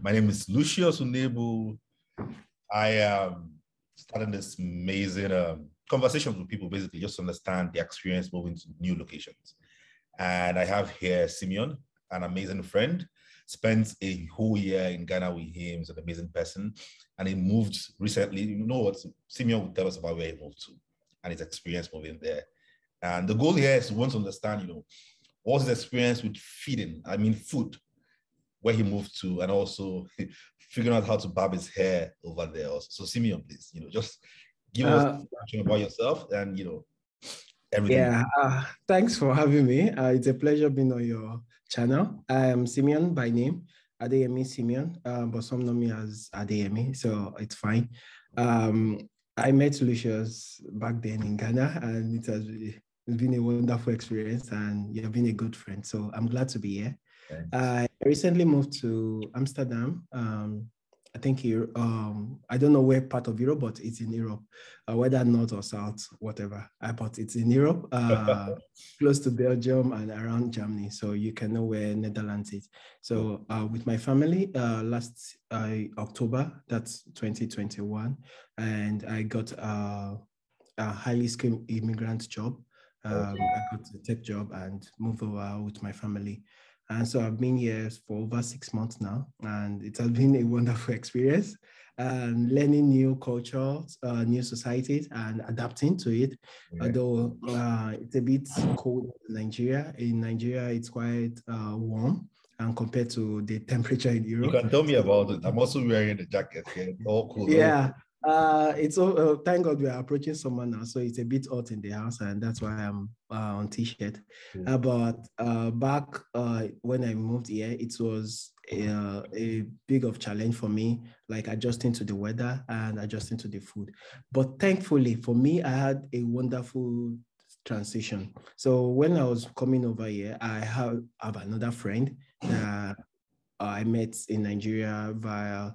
My name is Lucius Unebu. I am starting this amazing conversations with people, basically, just to understand the experience moving to new locations. And I have here Simeon, an amazing friend. Spent a whole year in Ghana with him. He's an amazing person. And he moved recently. You know what? Simeon will tell us about where he moved to and his experience moving there. And the goal here is to want to understand, what's his experience with feeding, food, where he moved to, and also figuring out how to barb his hair over there also. So Simeon, please, just give us information about yourself and, everything. Yeah, thanks for having me. It's a pleasure being on your channel. I am Simeon by name, Adeyemi Simeon, but some know me as Adeyemi, so it's fine. I met Lucius back then in Ghana, and it's been a wonderful experience, and you've been a good friend, so I'm glad to be here. Thanks. I recently moved to Amsterdam. I think here, I don't know where part of Europe, but it's in Europe, whether north or south, whatever. But it's in Europe, close to Belgium and around Germany. So you can know where Netherlands is. So with my family, last October, that's 2021, and I got a highly skilled immigrant job. I got a tech job and moved over with my family. And so I've been here for over 6 months now, and it has been a wonderful experience, and learning new cultures, new societies, and adapting to it. Yeah. Although it's a bit cold in Nigeria. In Nigeria, it's quite warm, and compared to the temperature in Europe. You can tell me about it. I'm also wearing the jacket here. It's all cool. Yeah. It's thank God we are approaching summer now, so it's a bit hot in the house, and that's why I'm on t-shirt. But back when I moved here, it was a big of challenge for me, like adjusting to the weather and adjusting to the food. But thankfully for me, I had a wonderful transition. So when I was coming over here, I have another friend that I met in Nigeria via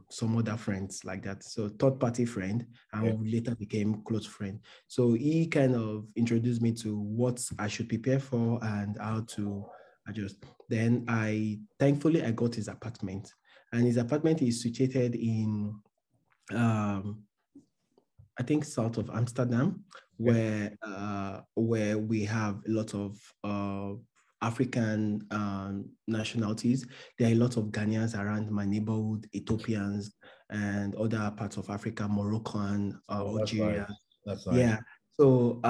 some other friends like that. So third party friend, and we later became close friend. So he kind of introduced me to what I should prepare for and how to adjust. Then thankfully I got his apartment, and his apartment is situated in, I think south of Amsterdam, where we have a lot of African nationalities. There are a lot of Ghanaians around my neighborhood, Ethiopians, and other parts of Africa, Moroccan, Algeria. That's nice. Yeah. So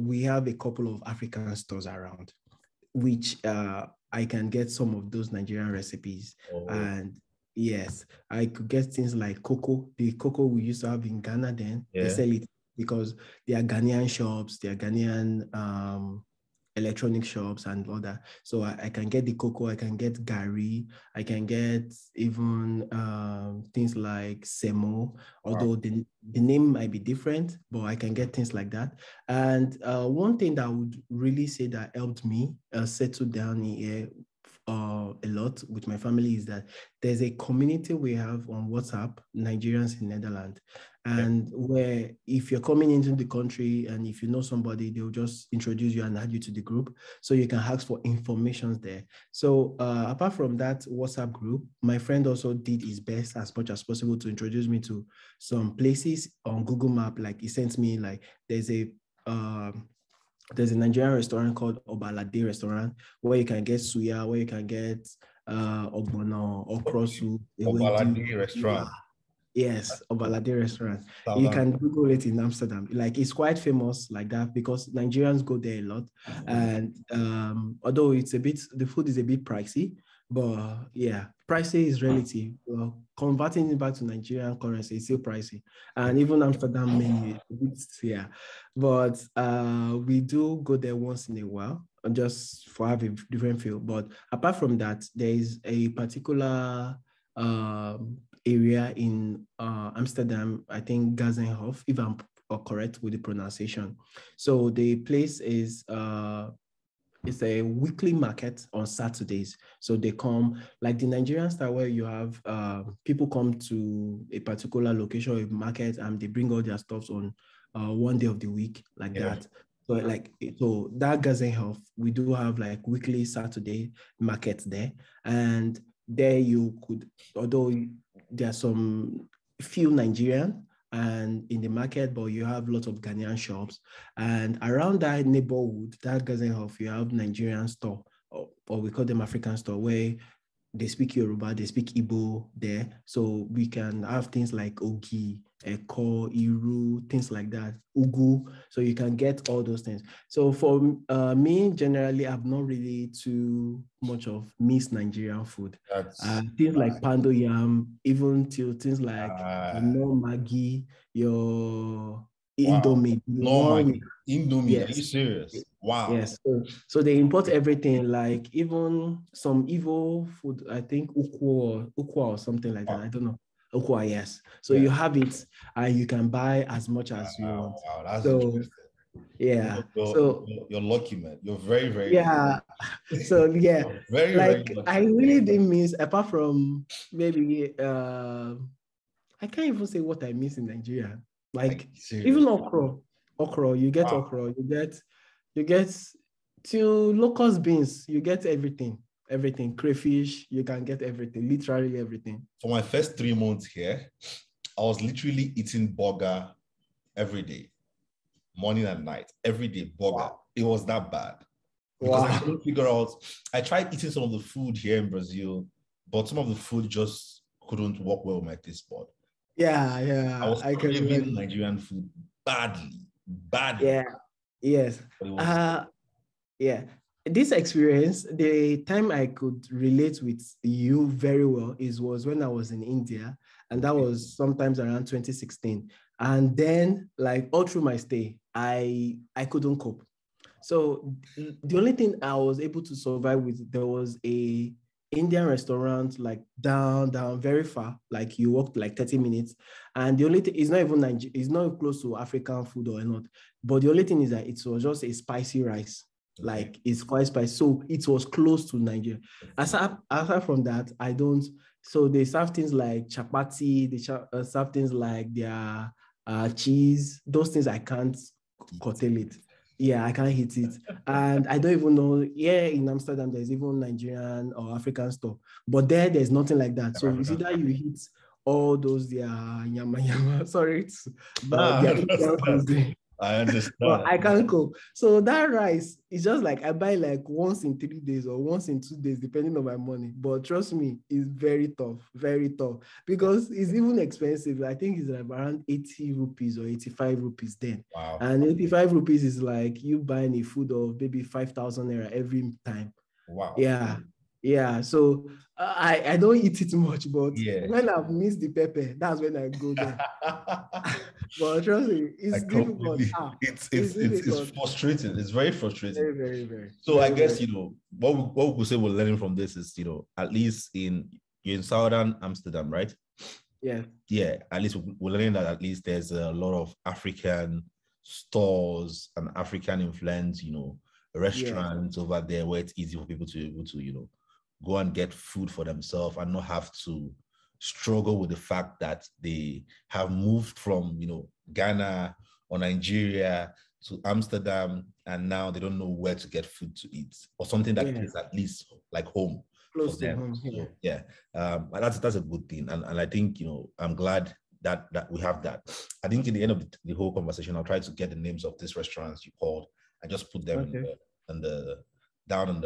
we have a couple of African stores around, which I can get some of those Nigerian recipes. And yes, I could get things like cocoa. The cocoa we used to have in Ghana then, they sell it because they are Ghanaian shops, they are Ghanaian electronic shops and all that. So I can get the cocoa, I can get gari, I can get even things like semo, although the name might be different, but I can get things like that. And one thing that I would really say that helped me settle down here a lot with my family is that there's a community we have on WhatsApp, Nigerians in Netherlands, and where if you're coming into the country and if you know somebody, they'll just introduce you and add you to the group, so you can ask for information there. So apart from that WhatsApp group, my friend also did his best as much as possible to introduce me to some places on Google Map. Like he sent me, like there's a Nigerian restaurant called Obalade restaurant where you can get suya, where you can get ogbono, okra soup. Obalade restaurant. Yes, Obalade restaurant. You can Google it in Amsterdam. Like it's quite famous like that because Nigerians go there a lot. And although the food is a bit pricey, but yeah, pricey is relative. Well, converting it back to Nigerian currency is still pricey. And even Amsterdam menu, yeah. But we do go there once in a while, just for having a different feel. But apart from that, there is a particular area in Amsterdam, I think Gazenhof, if I'm correct with the pronunciation. So the place is it's a weekly market on Saturdays. So they come like the Nigerian style where you have people come to a particular location or market and they bring all their stuffs on one day of the week like that. So that Gazenhof, we do have like weekly Saturday markets there. And there you could, although there are some few Nigerian and in the market, but you have lots of Ghanaian shops. And around that neighborhood, that Gazenhof, you have Nigerian store, or we call them African store, where they speak Yoruba, they speak Igbo there. So we can have things like Ogi, Eko, Iru, things like that, Ugu. So you can get all those things. So for me, generally, I'm not really too much of Miss Nigerian food. Things like Pando Yam, even till things like Maggi, your Indomie. Indomie, yes. Are you serious? Wow. Yes. So they import everything, like even some evil food, I think ukwa or something like that. I don't know. Ukwa, yes. So you have it and you can buy as much as you want. Wow, that's so yeah. You're lucky, man. You're very, very yeah. So yeah, very, like very lucky. I really didn't miss, apart from maybe I can't even say what I miss in Nigeria. Like even okra, you get okra, you get till locust beans, you get everything, crayfish, you can get everything, literally everything. For my first 3 months here, I was literally eating burger every day, morning and night, every day burger. Wow. It was that bad. Because I couldn't figure out, I tried eating some of the food here in Brazil, but some of the food just couldn't work well with my taste bud. Yeah. I was craving Nigerian food badly. Yeah. Yes. Yeah. This experience, the time I could relate with you very well was when I was in India, and that was sometimes around 2016. And then, like all through my stay, I couldn't cope. So the only thing I was able to survive with, there was a Indian restaurant like down very far, like you walked like 30 minutes, and the only thing is not even it's not close to African food or not, but the only thing is that it was just a spicy rice. Like it's quite spicy, so it was close to Nigeria. Aside from that, I don't. So they serve things like chapati, they serve things like their cheese. Those things I can't curtail it. Yeah, I can't hit it. And I don't even know, in Amsterdam, there's even Nigerian or African store. But there's nothing like that. So you see that you hit all those, their yama. Sorry, but I understand. But I can't cook. So that rice is just like I buy like once in 3 days or once in 2 days, depending on my money. But trust me, it's very tough, because it's even expensive. I think it's like around 80 rupees or 85 rupees then. Wow. And 85 rupees is like you buying a food of maybe 5,000 naira every time. Wow. Yeah. So I don't eat it much, but when I've missed the pepper, that's when I go there. But trust me, it's difficult. It's frustrating. It's very frustrating. Very. So I guess, what we could say we're learning from this is, at least you're in southern Amsterdam, right? Yeah. Yeah. At least we're learning that at least there's a lot of African stores and African influence, restaurants over there where it's easy for people to be able to, go and get food for themselves and not have to struggle with the fact that they have moved from, Ghana or Nigeria to Amsterdam, and now they don't know where to get food to eat, or something that is at least like home. Close to home. That's a good thing. And I think, I'm glad that we have that. I think in the end of the whole conversation, I'll try to get the names of these restaurants you called and just put them down in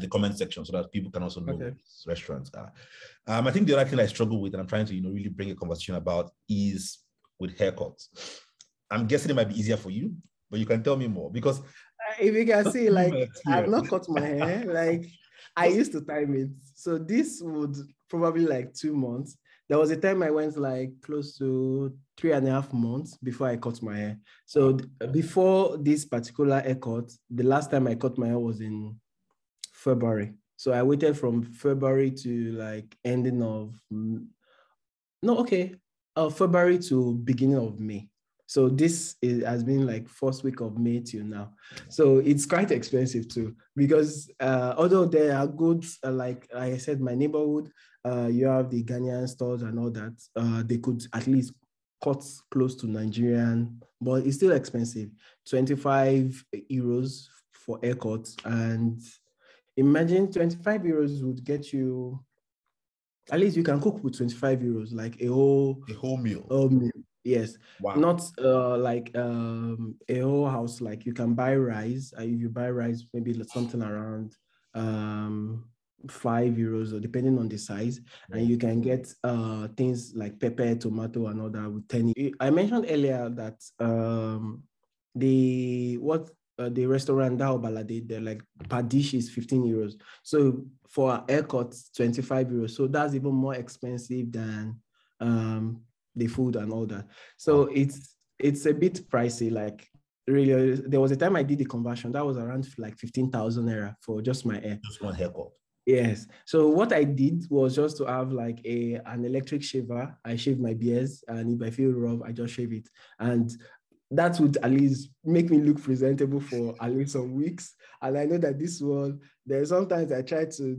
the comment section so that people can also know what these restaurants are. I think the other thing I struggle with and I'm trying to, really bring a conversation about is with haircuts. I'm guessing it might be easier for you, but you can tell me more, because if you can see, like, I've not cut my hair. Like, I used to time it. So this would probably like 2 months. There was a time I went like close to 3.5 months before I cut my hair. So before this particular haircut, the last time I cut my hair was in February. So I waited from February to like ending of February to beginning of May. So this has been like first week of May till now. So it's quite expensive too, because although there are goods, like I said, my neighborhood, you have the Ghanaian stores and all that, they could at least cut close to Nigerian, but it's still expensive. 25 euros for haircuts, and Imagine 25 euros would get you, at least you can cook with 25 euros, like a whole meal. meal. Yes. Wow. Not like a whole house. Like you can buy rice. If you buy rice, maybe something around 5 euros, or depending on the size, and you can get things like pepper, tomato, and all that with 10. I mentioned earlier that the restaurant they're like per dish is 15 euros. So for a haircut, 25 euros. So that's even more expensive than the food and all that. So it's a bit pricey. Like really, there was a time I did the conversion that was around like 15,000 naira for just my hair. Just one haircut. Yes. So what I did was just to have like an electric shaver. I shave my beards, and if I feel rough, I just shave it. And that would at least make me look presentable for at least some weeks. And I know that this one, there's sometimes I try to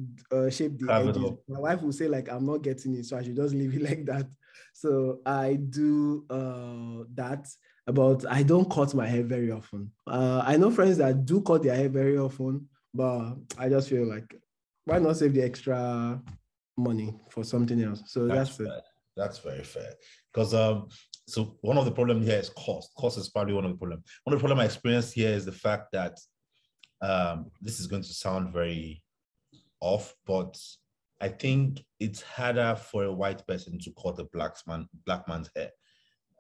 shape the edges. My wife will say like, I'm not getting it, so I should just leave it like that. So I do that, but I don't cut my hair very often. I know friends that do cut their hair very often, but I just feel like, why not save the extra money for something else? So that's it. That's very fair. Because so one of the problems here is cost. Cost is probably one of the problems. One of the problems I experienced here is the fact that this is going to sound very off, but I think it's harder for a white person to cut a black man's hair.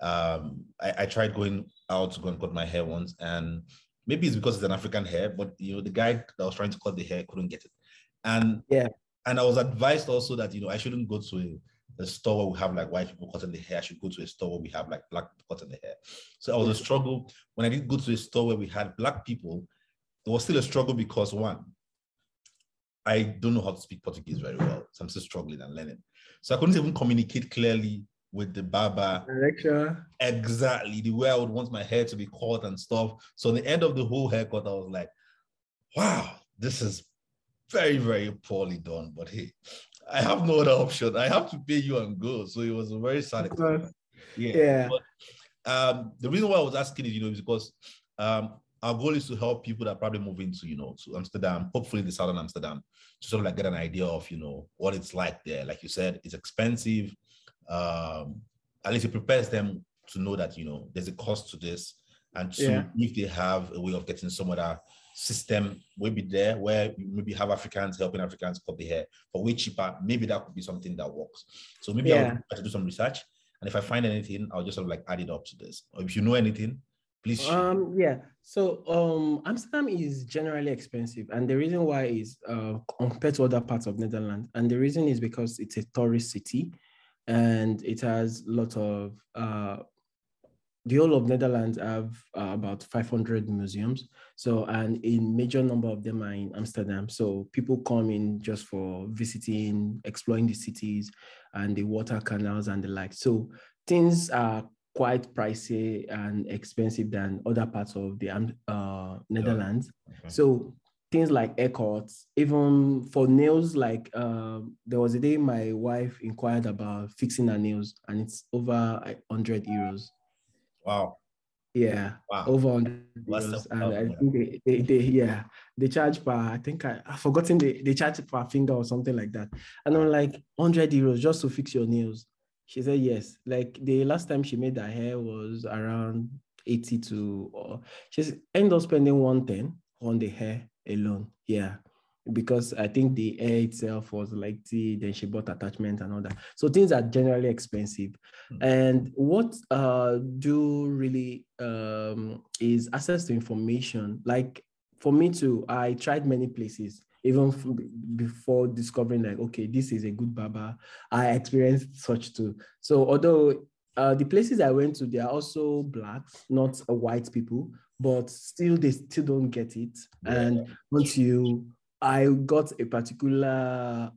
I tried going out to go and cut my hair once, and maybe it's because it's an African hair, but the guy that was trying to cut the hair couldn't get it. And I was advised also that I shouldn't go to a store where we have like white people cutting the hair. I should go to a store where we have like black people cutting the hair. So I was a struggle. When I did go to a store where we had black people, there was still a struggle because one, I don't know how to speak Portuguese very well. So I'm still struggling and learning. So I couldn't even communicate clearly with the barber. Exactly the way I would want my hair to be cut and stuff. So at the end of the whole haircut, I was like, wow, this is very, very poorly done. But hey, I have no other option. I have to pay you and go. So it was a very sad experience. Yeah. But, the reason why I was asking it, is because our goal is to help people that probably move into, to Amsterdam, hopefully the southern Amsterdam, to sort of like get an idea of, what it's like there. Like you said, it's expensive. At least it prepares them to know that, there's a cost to this. And two, if they have a way of getting some other system maybe there where you maybe have Africans helping Africans cut the hair for way cheaper, maybe that could be something that works. So maybe I'll try to do some research, and if I find anything, I'll just sort of like add it up to this. Or if you know anything, please share. So Amsterdam is generally expensive, and the reason why is compared to other parts of Netherlands, and the reason is because it's a tourist city, and it has a lot of the whole of Netherlands have about 500 museums. So, and a major number of them are in Amsterdam. So people come in just for visiting, exploring the cities and the water canals and the like. So things are quite pricey and expensive than other parts of the Netherlands. Okay. So things like haircuts, even for nails, like there was a day my wife inquired about fixing her nails, and it's over 100 euros. Wow. Yeah. Wow. Over 100 euros. And I think they charge per, I think I've forgotten they charge per finger or something like that. And I'm like, 100 euros just to fix your nails. She said yes. Like the last time she made her hair was around 80 to, she's ended up spending 110 on the hair alone. Yeah. Because I think the hair itself was like then she bought attachment and all that. So things are generally expensive. And what do really is access to information. Like for me too, I tried many places, even before discovering like, okay, this is a good barber. I experienced such too. So although the places I went to, they are also black, not white people, but still they still don't get it. Yeah. And once I got a particular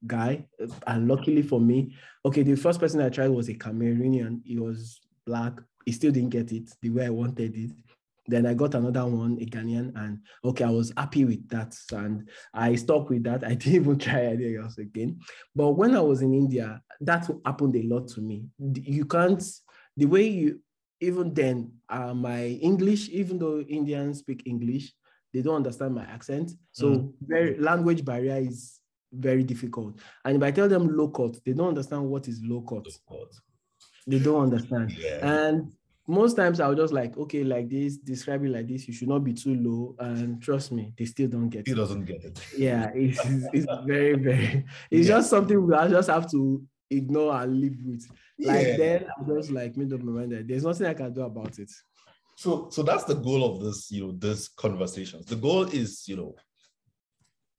guy, and luckily for me, okay, the first person I tried was a Cameroonian. He was black. He still didn't get it the way I wanted it. Then I got another one, a Ghanaian, and okay, I was happy with that. And I stuck with that. I didn't even try anything else again. But when I was in India, that happened a lot to me. You can't, the way you, even then, my English, even though Indians speak English, they don't understand my accent. So language barrier is very difficult. And if I tell them low cut, they don't understand what is low cut. They don't understand. Yeah. And most times I'll just like, okay, like this, describe it like this. You should not be too low. And trust me, they still don't get it. He doesn't get it. Yeah, it's very, very, it's just something I just have to ignore and live with. Like then I just like made up my mind that there's nothing I can do about it. So that's the goal of this, this conversations. The goal is,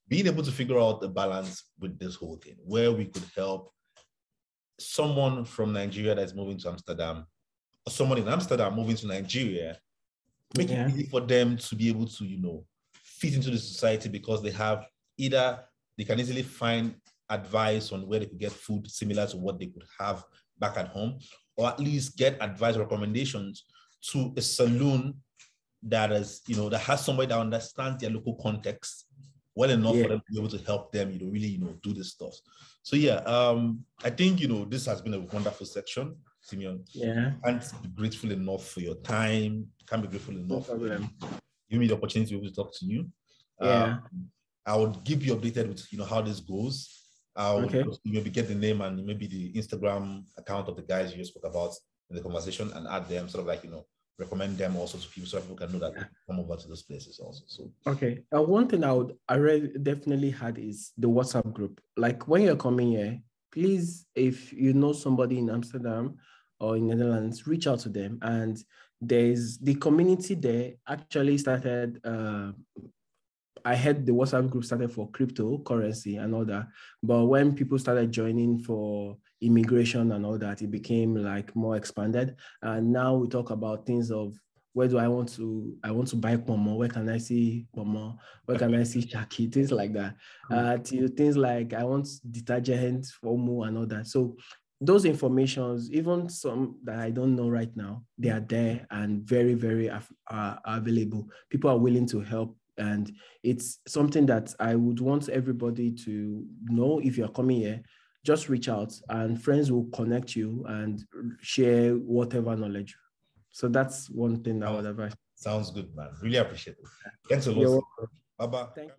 being able to figure out the balance with this whole thing, where we could help someone from Nigeria that's moving to Amsterdam, or someone in Amsterdam moving to Nigeria, make it easy for them to be able to, fit into the society, because they can easily find advice on where they could get food similar to what they could have back at home, or at least get advice or recommendations to a saloon that is, that has somebody that understands their local context well enough for them to be able to help them, really, do this stuff. So I think, this has been a wonderful section, Simeon. Yeah. Can't be grateful enough for your time. Can't be grateful enough for giving me the opportunity to be able to talk to you. I would keep you updated with, how this goes. I would maybe get the name and maybe the Instagram account of the guys you spoke about in the conversation and add them, sort of like, recommend them also to people so people can know that they come over to those places also. So one thing I really definitely had is the WhatsApp group. Like when you're coming here, please, if you know somebody in Amsterdam or in Netherlands, reach out to them. And there's the community there actually started. I heard the WhatsApp group started for cryptocurrency and all that. But when people started joining for immigration and all that, it became like more expanded. And now we talk about things of where do I want to buy Pomo? Where can I see Pomo? Where can I see Shaki? Things like that. To things like I want detergent, Fomo and all that. So those informations, even some that I don't know right now, they are there and very, very available. People are willing to help. And it's something that I would want everybody to know. If you're coming here, just reach out and friends will connect you and share whatever knowledge. So that's one thing I would advise. Sounds good, man. Really appreciate it. Thanks a lot. Bye-bye. Thank you.